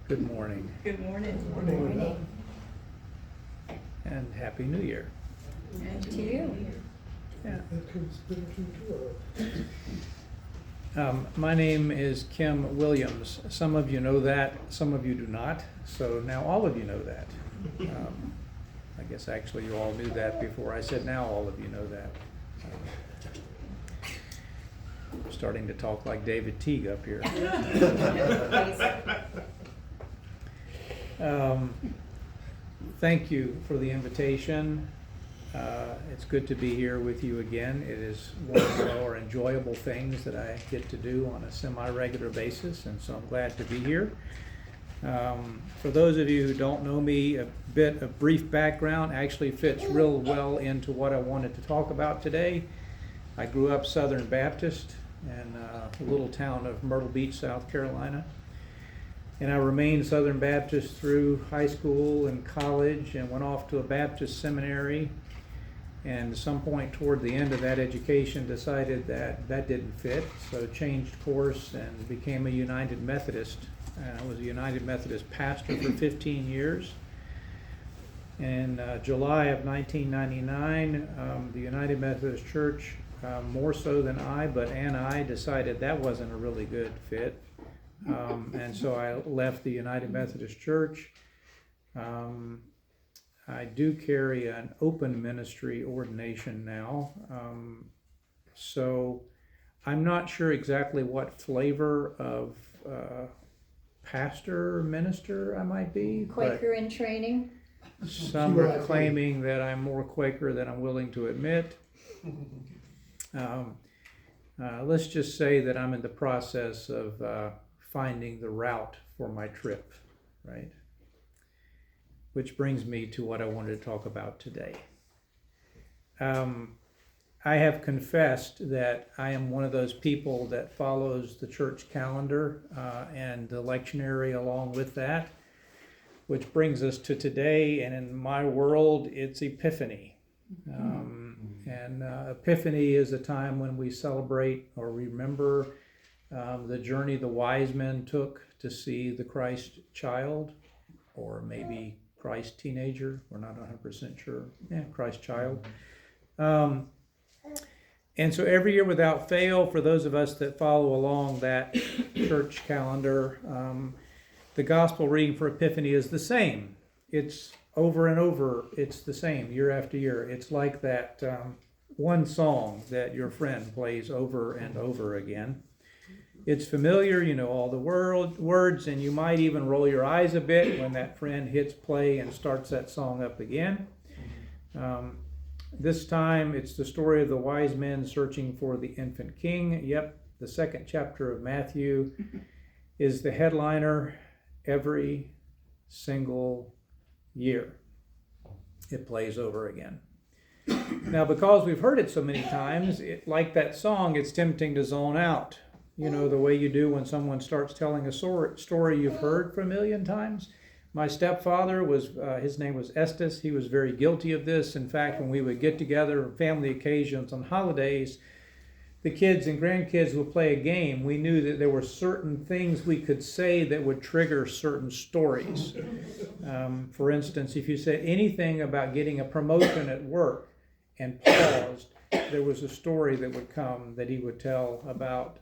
Good morning. Good morning. Good morning. And Happy New Year. And To you. Yeah. That comes better to My name is Kim Williams. Some of you know that, some of you do not. So now all of you know that. I guess actually you all knew that before I said now all of you know that. I'm starting to talk like David Teague up here. Thank you for the invitation. It's good to be here with you again. It is one of the more enjoyable things that I get to do on a semi-regular basis, and so I'm glad to be here. For those of you who don't know me, a bit of brief background actually fits real well into what I wanted to talk about today. I grew up Southern Baptist in the little town of Myrtle Beach, South Carolina. And I remained Southern Baptist through high school and college and went off to a Baptist seminary. And at some point toward the end of that education decided that that didn't fit, so changed course and became a United Methodist. I was a United Methodist pastor for 15 years. In July of 1999, the United Methodist Church, more so than I decided that wasn't a really good fit. And so I left the United Methodist Church. I do carry an open ministry ordination now. So I'm not sure exactly what flavor of pastor, minister I might be. Quaker in training. Some are claiming that I'm more Quaker than I'm willing to admit. Let's just say that I'm in the process of finding the route for my trip, right? Which brings me to what I wanted to talk about today. I have confessed that I am one of those people that follows the church calendar and the lectionary along with that, which brings us to today, and in my world, it's Epiphany. And Epiphany is a time when we celebrate or remember the journey the wise men took to see the Christ child, or maybe Christ teenager. We're not 100% sure. Yeah, Christ child. And so every year without fail, for those of us that follow along that church calendar, the gospel reading for Epiphany is the same. It's over and over. It's the same year after year. It's like that one song that your friend plays over and over again. It's familiar, you know all the words, and you might even roll your eyes a bit when that friend hits play and starts that song up again. This time, it's the story of the wise men searching for the infant king. Yep, the second chapter of Matthew is the headliner every single year. It plays over again. Now, because we've heard it so many times, like that song, it's tempting to zone out. You know, the way you do when someone starts telling a story you've heard for a million times. My stepfather his name was Estes. He was very guilty of this. In fact, when we would get together on family occasions, on holidays, the kids and grandkids would play a game. We knew that there were certain things we could say that would trigger certain stories. For instance, if you said anything about getting a promotion at work and paused, there was a story that would come that he would tell about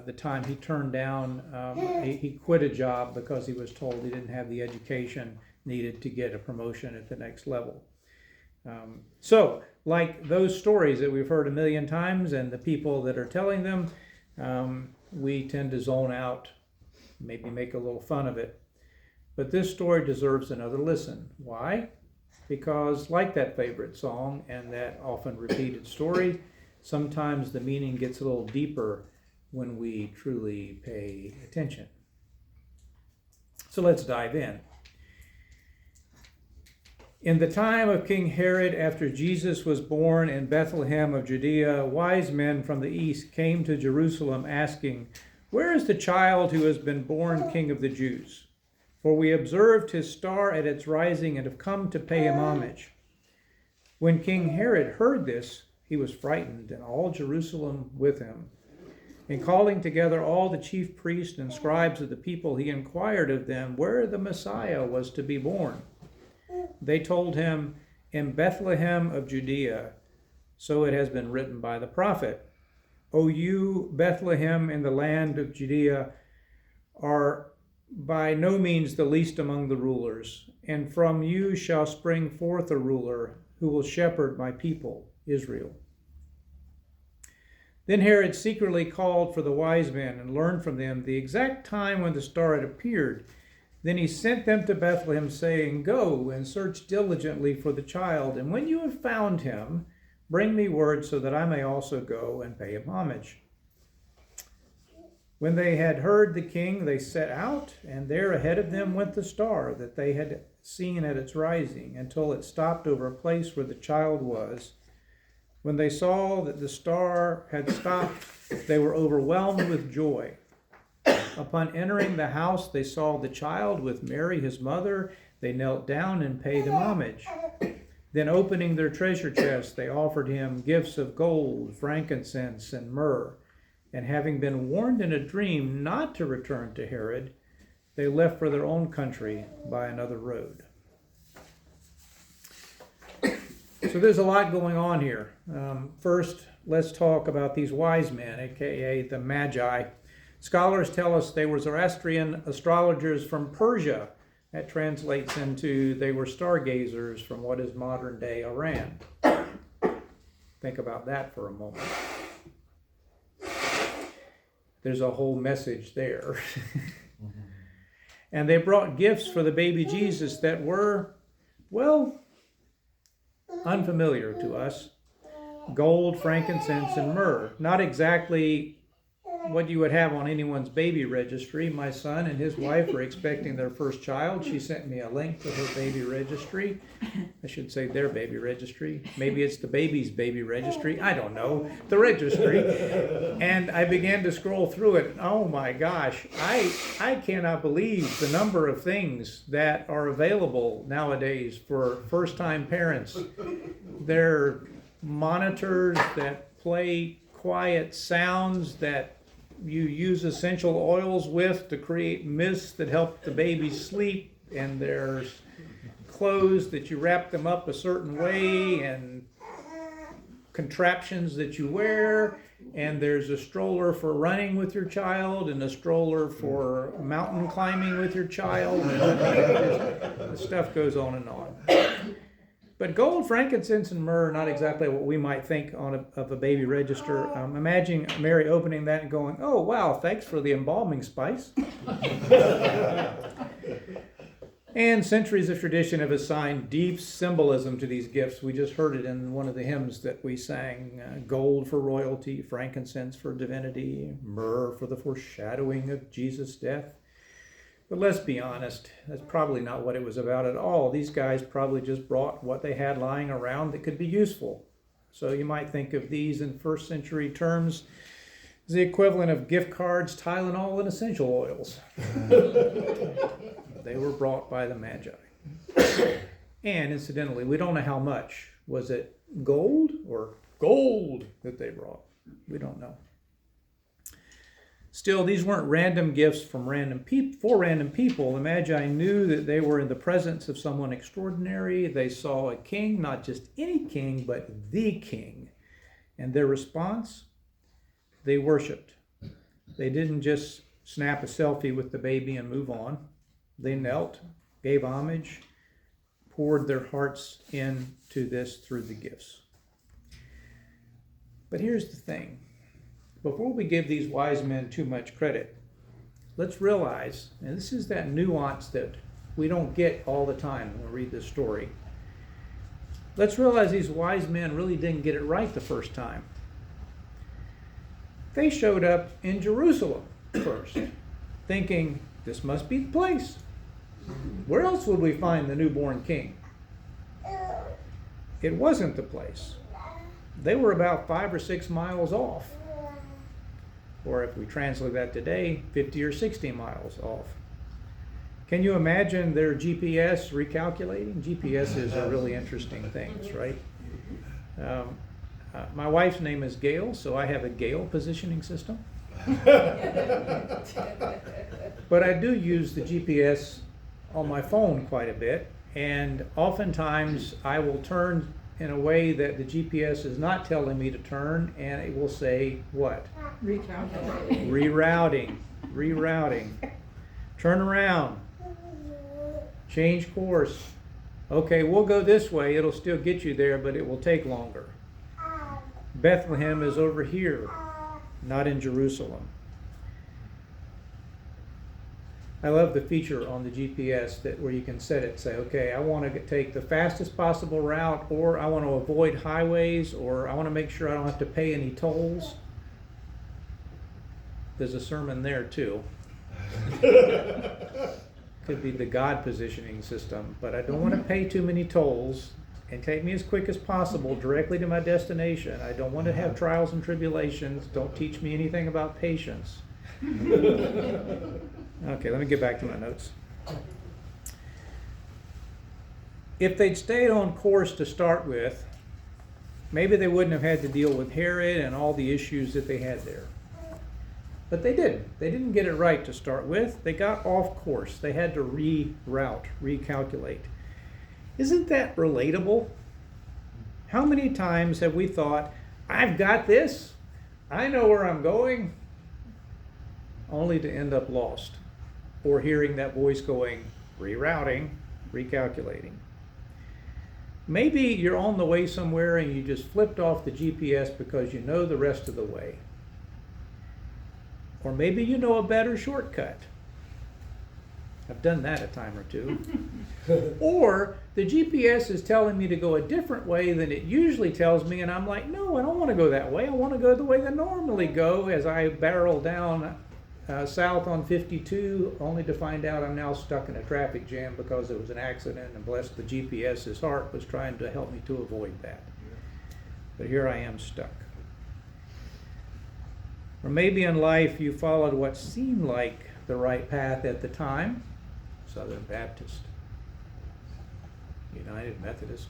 the time he turned down, he quit a job because he was told he didn't have the education needed to get a promotion at the next level. So, like those stories that we've heard a million times and the people that are telling them, we tend to zone out, maybe make a little fun of it. But this story deserves another listen. Why? Because like that favorite song and that often repeated story, sometimes the meaning gets a little deeper when we truly pay attention. So let's dive in. In the time of King Herod, after Jesus was born in Bethlehem of Judea, wise men from the east came to Jerusalem asking, "Where is the child who has been born King of the Jews? For we observed his star at its rising and have come to pay him homage." When King Herod heard this, he was frightened, and all Jerusalem with him. In calling together all the chief priests and scribes of the people, he inquired of them where the Messiah was to be born. They told him, "In Bethlehem of Judea, so it has been written by the prophet. O you, Bethlehem, in the land of Judea, are by no means the least among the rulers, and from you shall spring forth a ruler who will shepherd my people, Israel." Then Herod secretly called for the wise men and learned from them the exact time when the star had appeared. Then he sent them to Bethlehem, saying, "Go and search diligently for the child, and when you have found him, bring me word so that I may also go and pay him homage." When they had heard the king, they set out, and there ahead of them went the star that they had seen at its rising, until it stopped over a place where the child was. When they saw that the star had stopped, they were overwhelmed with joy. Upon entering the house, they saw the child with Mary, his mother. They knelt down and paid him homage. Then, opening their treasure chests, they offered him gifts of gold, frankincense, and myrrh. And having been warned in a dream not to return to Herod, they left for their own country by another road. So there's a lot going on here. First, let's talk about these wise men, aka the Magi. Scholars tell us they were Zoroastrian astrologers from Persia. That translates into they were stargazers from what is modern day Iran. Think about that for a moment. There's a whole message there. And they brought gifts for the baby Jesus that were, well, unfamiliar to us. Gold, frankincense, and myrrh. Not exactly what you would have on anyone's baby registry. My son and his wife were expecting their first child. She sent me a link to her baby registry. I should say their baby registry. Maybe it's the baby's baby registry. I don't know. The registry. And I began to scroll through it. Oh my gosh. I cannot believe the number of things that are available nowadays for first-time parents. There are monitors that play quiet sounds that you use essential oils with to create mists that help the baby sleep, and there's clothes that you wrap them up a certain way, and contraptions that you wear, and there's a stroller for running with your child and a stroller for mountain climbing with your child, and the stuff goes on and on. But gold, frankincense, and myrrh are not exactly what we might think of a baby register. Imagine Mary opening that and going, "Oh, wow, thanks for the embalming spice." And centuries of tradition have assigned deep symbolism to these gifts. We just heard it in one of the hymns that we sang. Gold for royalty, frankincense for divinity, myrrh for the foreshadowing of Jesus' death. But let's be honest, that's probably not what it was about at all. These guys probably just brought what they had lying around that could be useful. So you might think of these in first century terms as the equivalent of gift cards, Tylenol, and essential oils. They were brought by the Magi. And incidentally, we don't know how much. Was it gold or gold that they brought? We don't know. Still, these weren't random gifts from random people. The Magi knew that they were in the presence of someone extraordinary. They saw a king, not just any king, but the king. And their response? They worshiped. They didn't just snap a selfie with the baby and move on. They knelt, gave homage, poured their hearts into this through the gifts. But here's the thing. Before we give these wise men too much credit, let's realize, and this is that nuance that we don't get all the time when we read this story. Let's realize these wise men really didn't get it right the first time. They showed up in Jerusalem first, thinking, this must be the place. Where else would we find the newborn king? It wasn't the place. They were about 5 or 6 miles off. Or if we translate that today, 50 or 60 miles off. Can you imagine their GPS recalculating? GPSs are really interesting things, right? My wife's name is Gail, so I have a Gail positioning system. But I do use the GPS on my phone quite a bit, and oftentimes I will turn in a way that the GPS is not telling me to turn, and it will say, what? Rerouting. Rerouting. Turn around. Change course. Okay, we'll go this way. It'll still get you there, but it will take longer. Bethlehem is over here, not in Jerusalem. I love the feature on the GPS where you can set it, say, okay, I want to take the fastest possible route, or I want to avoid highways, or I want to make sure I don't have to pay any tolls. There's a sermon there too. Could be the God positioning system, but I don't want to pay too many tolls and take me as quick as possible directly to my destination. I don't want to have trials and tribulations. Don't teach me anything about patience. Okay, let me get back to my notes. If they'd stayed on course to start with, maybe they wouldn't have had to deal with Herod and all the issues that they had there. But they didn't. They didn't get it right to start with. They got off course. They had to reroute, recalculate. Isn't that relatable? How many times have we thought, I've got this, I know where I'm going, only to end up lost, or hearing that voice going, rerouting, recalculating. Maybe you're on the way somewhere and you just flipped off the GPS because you know the rest of the way. Or maybe you know a better shortcut. I've done that a time or two. Or the GPS is telling me to go a different way than it usually tells me, and I'm like, no, I don't want to go that way. I want to go the way I normally go as I barrel down south on 52, only to find out I'm now stuck in a traffic jam because it was an accident, and bless the GPS, his heart was trying to help me to avoid that. But here I am stuck. Or maybe in life you followed what seemed like the right path at the time. Southern Baptist, United Methodist,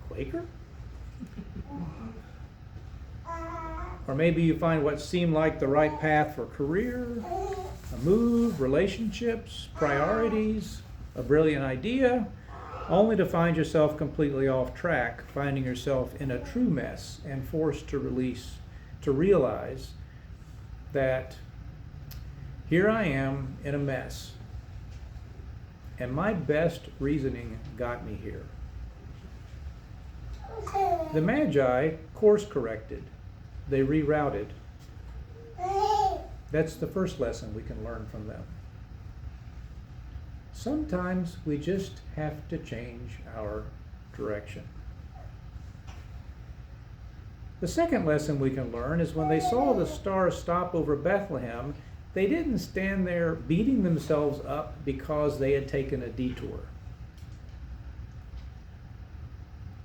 Quaker. Or maybe you find what seemed like the right path for career, a move, relationships, priorities, a brilliant idea, only to find yourself completely off track, finding yourself in a true mess and forced to realize that here I am in a mess, and my best reasoning got me here. The Magi course corrected. They rerouted. That's the first lesson we can learn from them. Sometimes we just have to change our direction. The second lesson we can learn is when they saw the star stop over Bethlehem, they didn't stand there beating themselves up because they had taken a detour.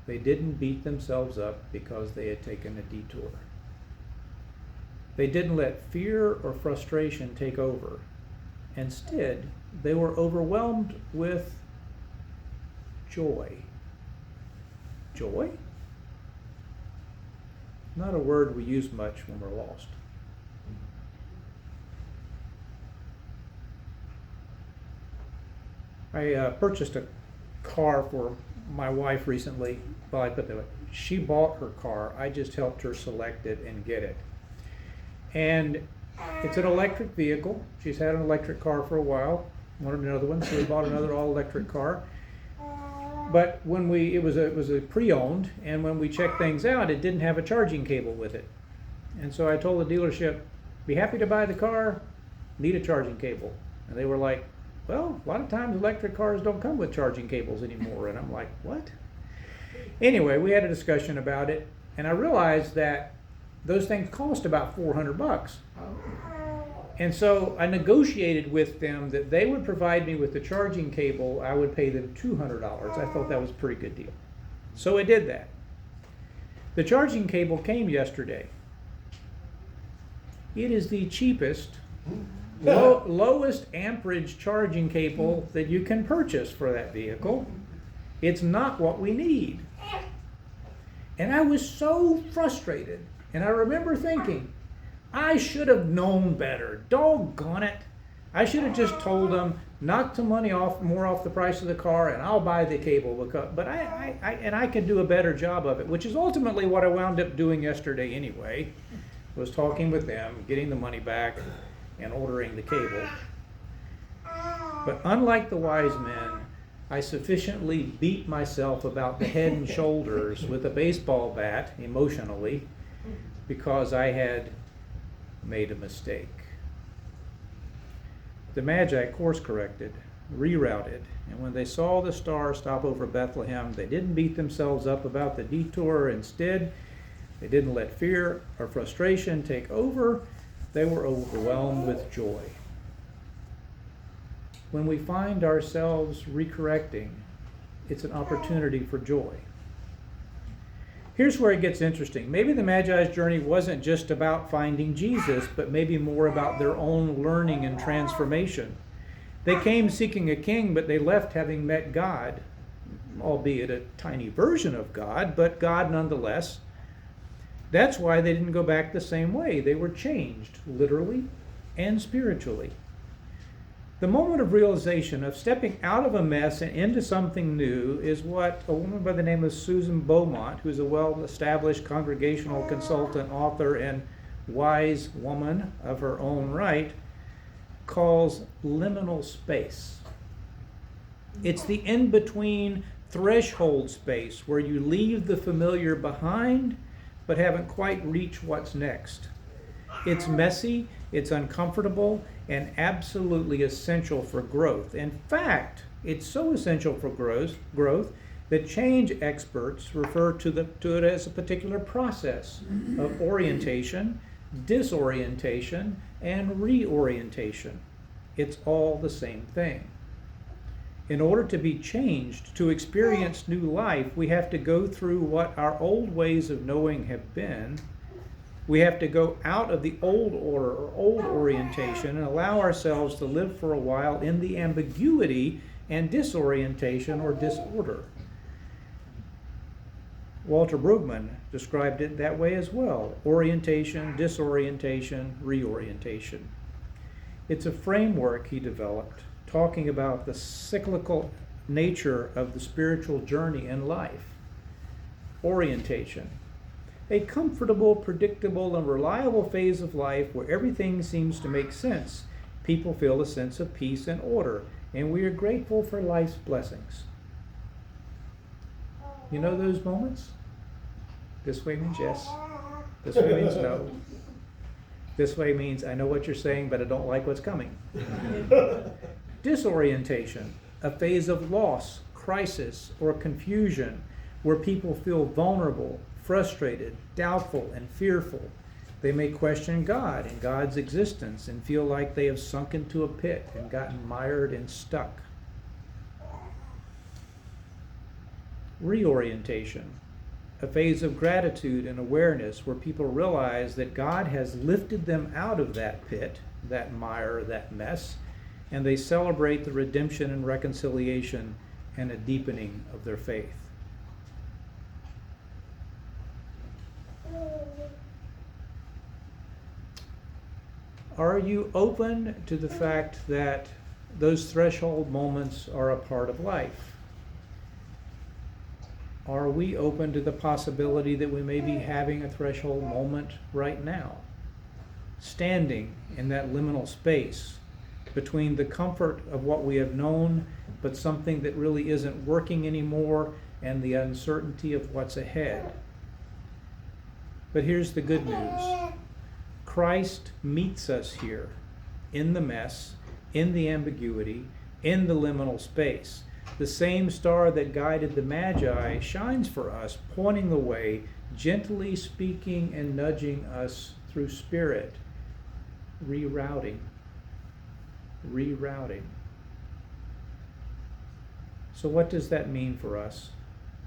They didn't beat themselves up because they had taken a detour. They didn't let fear or frustration take over. Instead, they were overwhelmed with joy. Joy? Not a word we use much when we're lost. I purchased a car for my wife recently. Well, I put that way. She bought her car. I just helped her select it and get it. And it's an electric vehicle. She's had an electric car for a while. Wanted another one, so we bought another all-electric car. But when it was a pre-owned, and when we checked things out, it didn't have a charging cable with it. And so I told the dealership, be happy to buy the car, need a charging cable. And they were like, well, a lot of times electric cars don't come with charging cables anymore. And I'm like, what? Anyway, we had a discussion about it, and I realized that those things cost about $400. And so I negotiated with them that they would provide me with the charging cable. I would pay them $200. I thought that was a pretty good deal. So I did that. The charging cable came yesterday. It is the cheapest, lowest amperage charging cable that you can purchase for that vehicle. It's not what we need. And I was so frustrated. And I remember thinking, I should have known better. Doggone it. I should have just told them, knock the money off, more off the price of the car, and I'll buy the cable. But I can do a better job of it, which is ultimately what I wound up doing yesterday anyway, was talking with them, getting the money back, and ordering the cable. But unlike the wise men, I sufficiently beat myself about the head and shoulders with a baseball bat emotionally because I had made a mistake. The Magi course corrected, rerouted, and when they saw the star stop over Bethlehem, they didn't beat themselves up about the detour. Instead, they didn't let fear or frustration take over. They were overwhelmed with joy. When we find ourselves recorrecting, it's an opportunity for joy. Here's where it gets interesting. Maybe the Magi's journey wasn't just about finding Jesus, but maybe more about their own learning and transformation. They came seeking a king, but they left having met God, albeit a tiny version of God, but God nonetheless. That's why they didn't go back the same way. They were changed, literally and spiritually. The moment of realization, of stepping out of a mess and into something new, is what a woman by the name of Susan Beaumont, who's a well-established congregational consultant, author, and wise woman of her own right, calls liminal space. It's the in-between threshold space where you leave the familiar behind but haven't quite reached what's next. It's messy, it's uncomfortable, and absolutely essential for growth. In fact, it's so essential for growth that change experts refer to it as a particular process of orientation, disorientation, and reorientation. It's all the same thing. In order to be changed, to experience new life, we have to go through what our old ways of knowing have been. We have to go out of the old order or old orientation and allow ourselves to live for a while in the ambiguity and disorientation or disorder. Walter Brueggemann described it that way as well: orientation, disorientation, reorientation. It's a framework he developed talking about the cyclical nature of the spiritual journey in life. Orientation. A comfortable, predictable, and reliable phase of life where everything seems to make sense. People feel a sense of peace and order, and we are grateful for life's blessings. You know those moments? This way means yes. This way means no. This way means I know what you're saying, but I don't like what's coming. Disorientation, a phase of loss, crisis, or confusion where people feel vulnerable, frustrated, doubtful, and fearful. They may question God and God's existence and feel like they have sunk into a pit and gotten mired and stuck. Reorientation, a phase of gratitude and awareness where people realize that God has lifted them out of that pit, that mire, that mess, and they celebrate the redemption and reconciliation and a deepening of their faith. Are you open to the fact that those threshold moments are a part of life? Are we open to the possibility that we may be having a threshold moment right now? Standing in that liminal space between the comfort of what we have known, but something that really isn't working anymore, and the uncertainty of what's ahead. But here's the good news. Christ meets us here in the mess, in the ambiguity, in the liminal space. The same star that guided the Magi shines for us, pointing the way, gently speaking and nudging us through spirit. Rerouting. So what does that mean for us?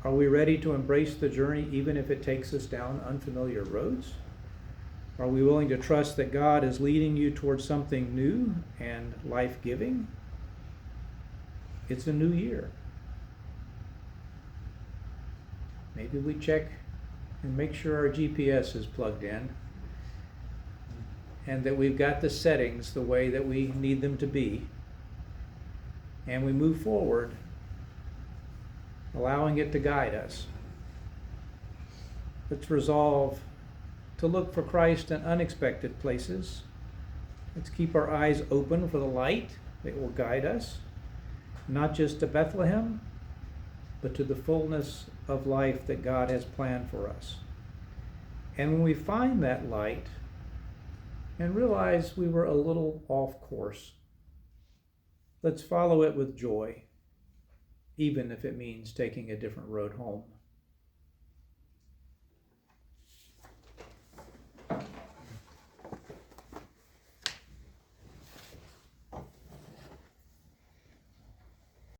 Are we ready to embrace the journey even if it takes us down unfamiliar roads? Are we willing to trust that God is leading you towards something new and life-giving? It's a new year. Maybe we check and make sure our GPS is plugged in. and that we've got the settings the way that we need them to be, and we move forward, allowing it to guide us. Let's resolve to look for Christ in unexpected places. Let's keep our eyes open for the light that will guide us, not just to Bethlehem, but to the fullness of life that God has planned for us. And when we find that light and realize we were a little off course, let's follow it with joy, even if it means taking a different road home.